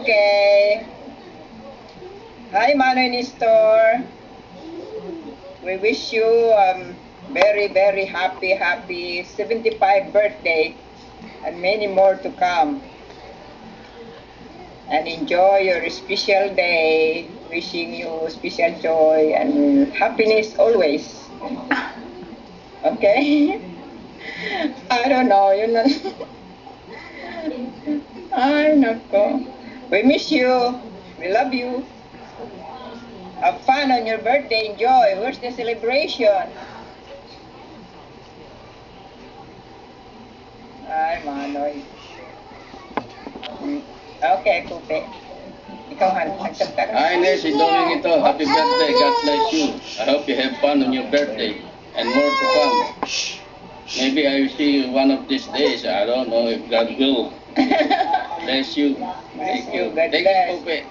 Okay. Hi, Manoy Nestor. We wish you very, very happy 75th birthday and many more to come. And enjoy your special day. Wishing you special joy and happiness always. Okay? I don't know, you know. Ay, nako. We miss you. We love you. Have fun on your birthday. Enjoy. Where's the celebration? Ay, Manoy. Okay, Kupe. Ikaw, Han. Accept ka. Hi, Nancy Domingito. Happy birthday. God bless you. I hope you have fun on your birthday and more to come. Maybe I will see you one of these days. I don't know if God will. Bless you. Bless you. God Thank bless. you, Kupe.